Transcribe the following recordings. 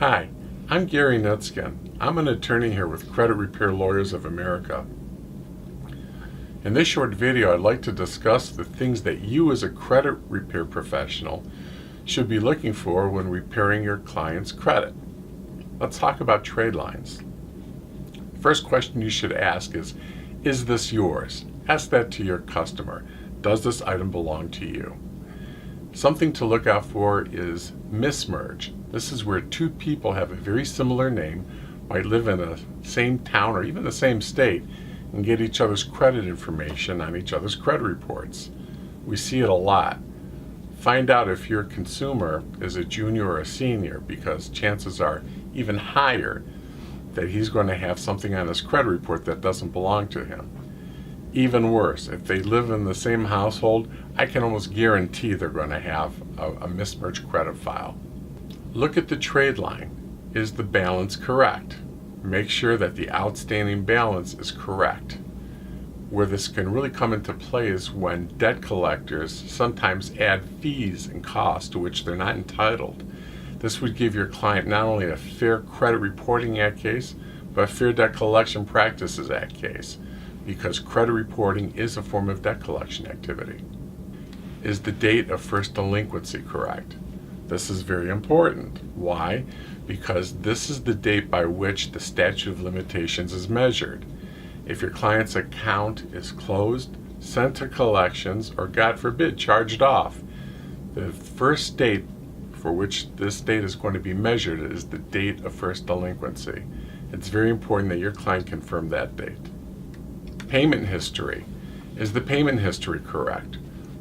Hi, I'm Gary Nutskin. I'm an attorney here with Credit Repair Lawyers of America. In this short video, I'd like to discuss the things that you as a credit repair professional should be looking for when repairing your client's credit. Let's talk about trade lines. First question you should ask is this yours? Ask that to your customer. Does this item belong to you? Something to look out for is mismerge. This is where two people have a very similar name, might live in the same town or even the same state, and get each other's credit information on each other's credit reports. We see it a lot. Find out if your consumer is a junior or a senior, because chances are even higher that he's going to have something on his credit report that doesn't belong to him. Even worse, if they live in the same household, I can almost guarantee they're going to have a mismerged credit file. Look at the trade line. Is the balance correct? Make sure that the outstanding balance is correct. Where this can really come into play is when debt collectors sometimes add fees and costs to which they're not entitled. This would give your client not only a Fair Credit Reporting Act case, but a Fair Debt Collection Practices Act case, because credit reporting is a form of debt collection activity. Is the date of first delinquency correct? This is very important. Why? Because this is the date by which the statute of limitations is measured. If your client's account is closed, sent to collections, or God forbid, charged off, the first date for which this date is going to be measured is the date of first delinquency. It's very important that your client confirm that date. Payment history. Is the payment history correct?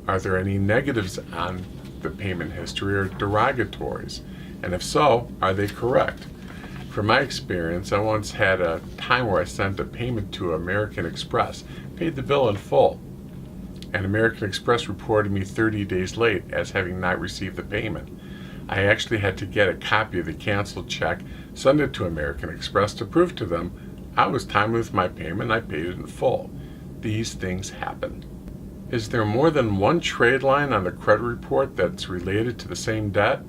Are there any negatives on the payment history or derogatories? And if so, are they correct? From my experience, I once had a time where I sent a payment to American Express, paid the bill in full, and American Express reported me 30 days late as having not received the payment. I actually had to get a copy of the canceled check, send it to American Express to prove to them I was timely with my payment and I paid it in full. These things happen. Is there more than one trade line on the credit report that's related to the same debt?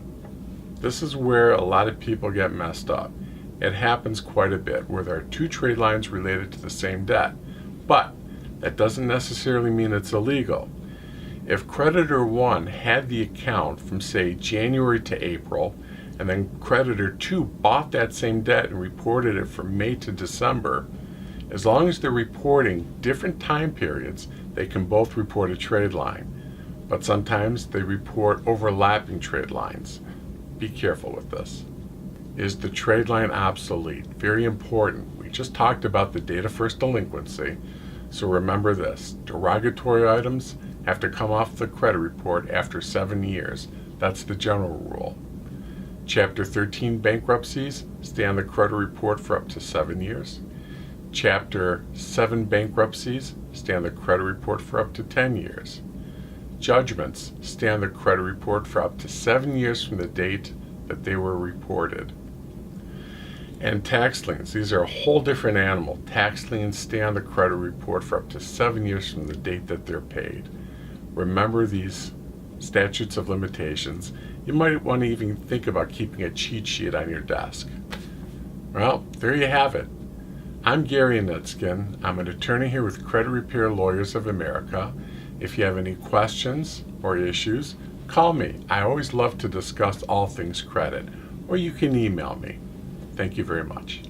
This is where a lot of people get messed up. It happens quite a bit where there are two trade lines related to the same debt, but that doesn't necessarily mean it's illegal. If creditor 1 had the account from, say, January to April, and then creditor 2 bought that same debt and reported it from May to December, as long as they're reporting different time periods, they can both report a trade line. But sometimes they report overlapping trade lines. Be careful with this. Is the trade line obsolete? Very important. We just talked about the date of first delinquency, so remember this. Derogatory items have to come off the credit report after 7 years. That's the general rule. Chapter 13 bankruptcies stay on the credit report for up to 7 years. Chapter 7 bankruptcies stay on the credit report for up to 10 years. Judgments stay on the credit report for up to 7 years from the date that they were reported. And tax liens, these are a whole different animal. Tax liens stay on the credit report for up to 7 years from the date that they're paid. Remember these statutes of limitations. You might want to even think about keeping a cheat sheet on your desk. Well, there you have it. I'm Gary Nutskin. I'm an attorney here with Credit Repair Lawyers of America. If you have any questions or issues, call me. I always love to discuss all things credit, or you can email me. Thank you very much.